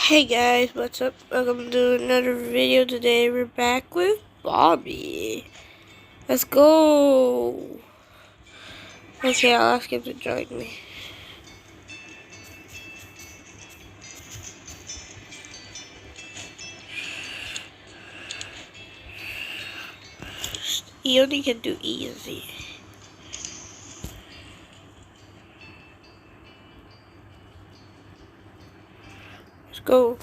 Hey guys, what's up? Welcome to another video. Today we're back with Bobby. Let's go. Okay, I'll ask him to join me. He only can do easy. Let's go.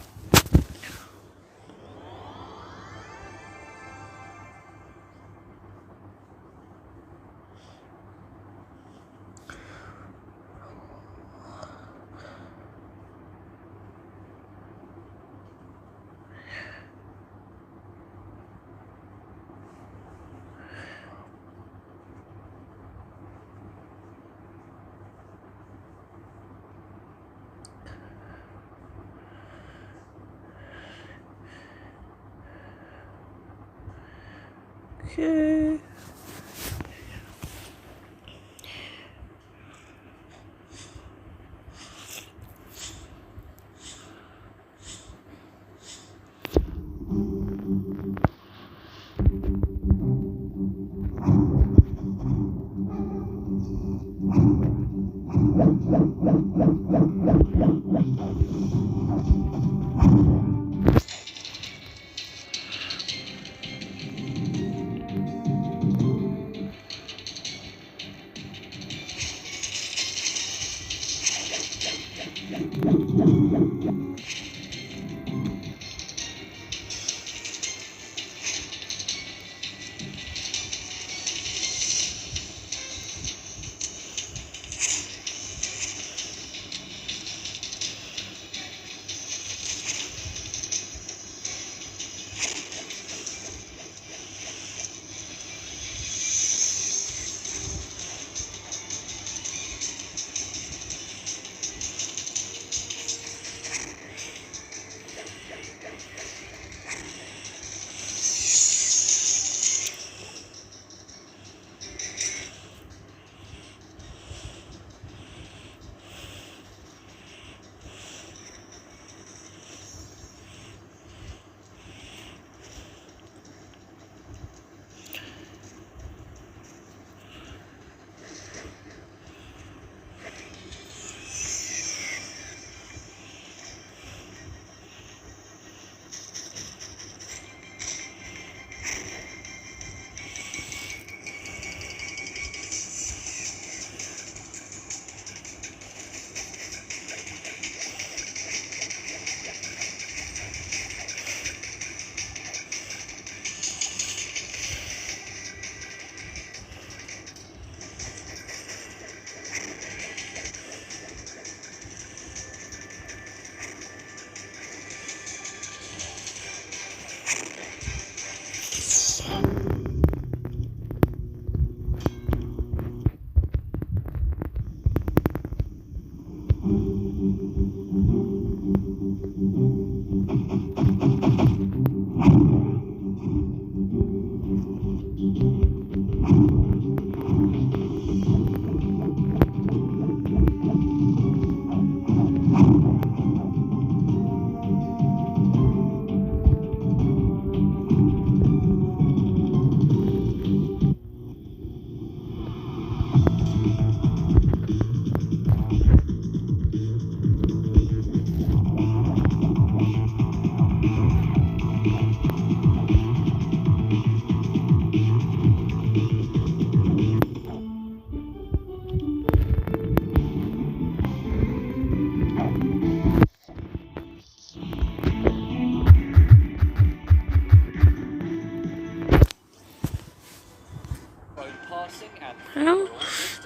Okay.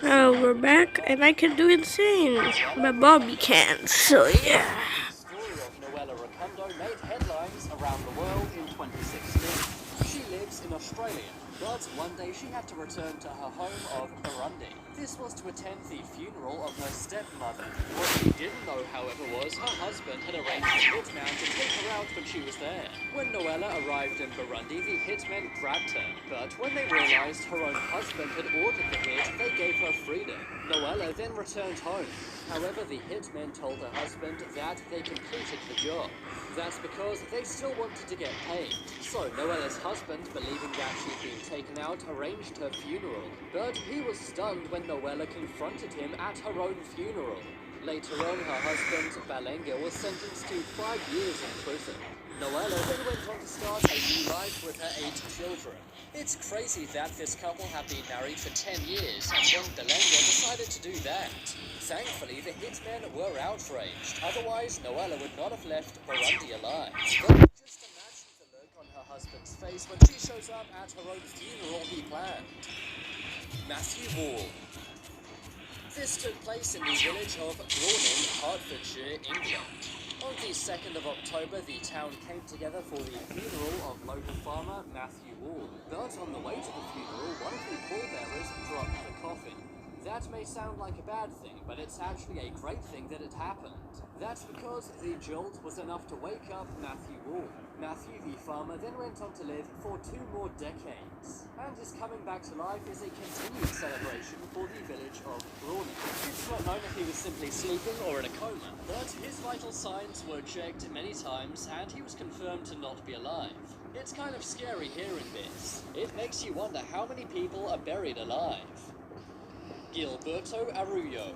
Well, we're back, and I can do insane, but Bobby can't. So yeah. Made headlines around the world in 2016. She lives in Australia, but one day she had to return to her home of Burundi. This was to attend the funeral of her stepmother. What she didn't know, however, was her husband had arranged a hitman to take her out when she was there. When Noella arrived in Burundi, the hitmen grabbed her. But when they realized her own husband had ordered the hit, they gave her freedom. Noella then returned home. However, the hitmen told her husband that they completed the job. That's because they still wanted to get paid. So Noella's husband, believing that she'd been taken out, arranged her funeral. But he was stunned when Noella confronted him at her own funeral. Later on, her husband, Balenga, was sentenced to 5 years in prison. Noella then went on to start a new life with her 8 children. It's crazy that this couple have been married for 10 years, and young Balenga decided to do that. Thankfully, the hitmen were outraged, otherwise Noella would not have left Burundi alive. But just imagine the look on her husband's face when she shows up at her own funeral he planned. Matthew Wall. This took place in the village of Brawning, Hertfordshire, England. On the 2nd of October, the town came together for the funeral of local farmer Matthew Wall. But on the way to the funeral, one of the pallbearers dropped the coffin. That may sound like a bad thing, but it's actually a great thing that it happened. That's because the jolt was enough to wake up Matthew Wall. Matthew, the farmer, then went on to live for 2 more decades. And his coming back to life is a continued celebration for the village of Brawning. It's not known if he was simply sleeping or in a coma, but his vital signs were checked many times and he was confirmed to not be alive. It's kind of scary hearing this. It makes you wonder how many people are buried alive. Gilberto Arroyo.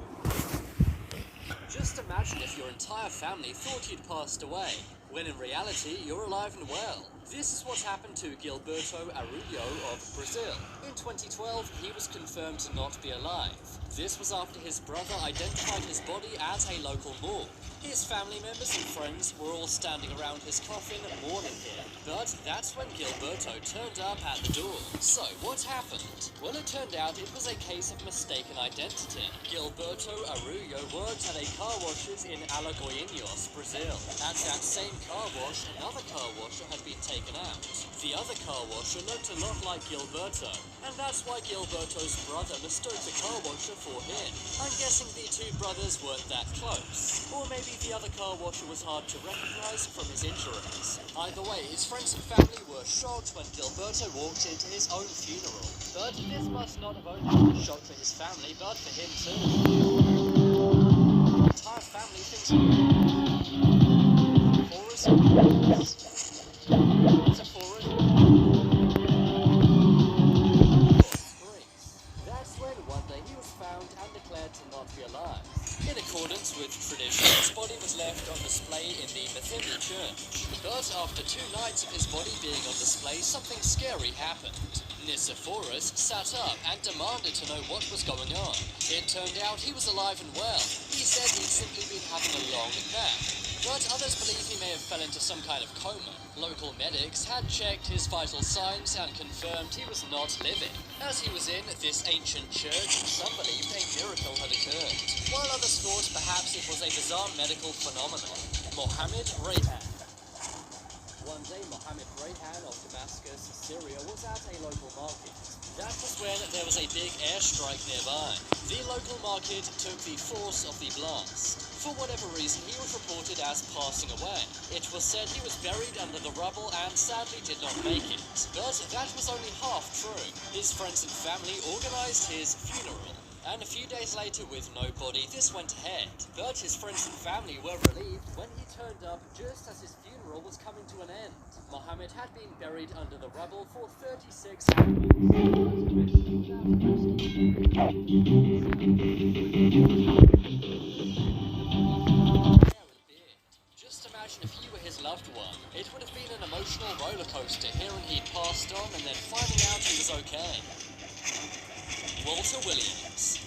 Just imagine if your entire family thought you'd passed away, when in reality you're alive and well. This is what happened to Gilberto Arroyo of Brazil. In 2012, he was confirmed to not be alive. This was after his brother identified his body at a local morgue. His family members and friends were all standing around his coffin mourning him. But that's when Gilberto turned up at the door. So, what happened? Well, it turned out it was a case of mistaken identity. Gilberto Arroyo worked at a car washes in Alagoinhos, Brazil. At that same car wash, another car washer had been taken out. The other car washer looked a lot like Gilberto, and that's why Gilberto's brother mistook the car washer for him. I'm guessing the 2 brothers weren't that close. Or maybe the other car washer was hard to recognize from his injuries. Either way, his friends and family were shocked when Gilberto walked into his own funeral. But this must not have only been a shock for his family, but for him too. The entire family thinks Forrest. It's a forest. That's when one day he was found and declared to not be alive. In accordance with tradition, his body was left on display in the Metheny church. But after 2 nights of his body being on display, something scary happened. Nicephorus sat up and demanded to know what was going on. It turned out he was alive and well. He said he'd simply been having a long nap. But others believe he may have fell into some kind of coma. Local medics had checked his vital signs and confirmed he was not living. As he was in this ancient church, some believed a miracle had occurred, while others thought perhaps it was a bizarre medical phenomenon. Mohammed Rayhan. One day, Mohammed Rayhan of Damascus, Syria, was at a local market. That was when there was a big airstrike nearby. The local market took the force of the blast. For whatever reason, he was reported as passing away. It was said he was buried under the rubble and sadly did not make it. But that was only half true. His friends and family organized his funeral. And a few days later, with no body, this went ahead. But his friends and family were relieved when he turned up just as his funeral was coming to an end. Mohammed had been buried under the rubble for 36 hours. Just imagine if you were his loved one. It would have been an emotional roller coaster hearing he'd passed on and then finding out he was okay. Walter Williams.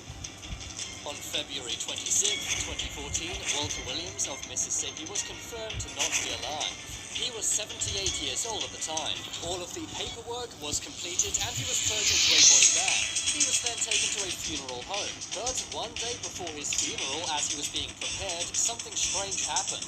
On February 26, 2014, Walter Williams of Mississippi was confirmed to not be alive. He was 78 years old at the time. All of the paperwork was completed and he was put into a body bag. He was then taken to a funeral home. But one day before his funeral, as he was being prepared, something strange happened.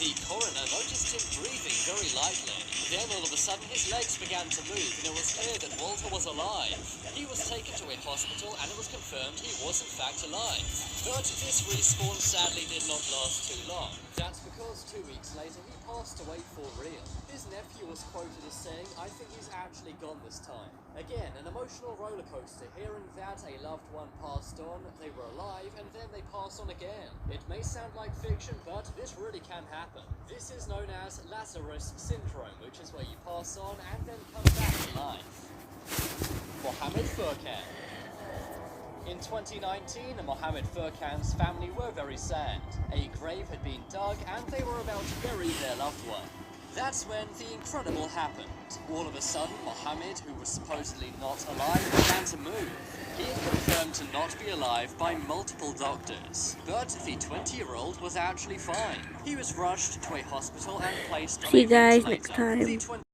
The coroner noticed him breathing very lightly. Then all of a sudden his legs began to move and it was clear that Walter was alive. He was taken to a hospital and it was confirmed he was in fact alive. But this respawn sadly did not last too long. That's because 2 weeks later he passed away for real. His nephew was quoted as saying, "I think he's actually gone this time." Again, an emotional roller coaster, hearing that a loved one passed on, they were alive, and then they passed on again. It may sound like fiction, but this really can happen. This is known as Lazarus syndrome, which is where you pass on and then come back to life. Mohammed Furkan. In 2019, Mohammed Furkan's family were very sad. A grave had been dug and they were about to bury their loved one. That's when the incredible happened. All of a sudden, Mohammed, who was supposedly not alive, began to move. He is confirmed to not be alive by multiple doctors. But the 20-year-old was actually fine. He was rushed to a hospital and placed on See a you guys ventilator. next time. The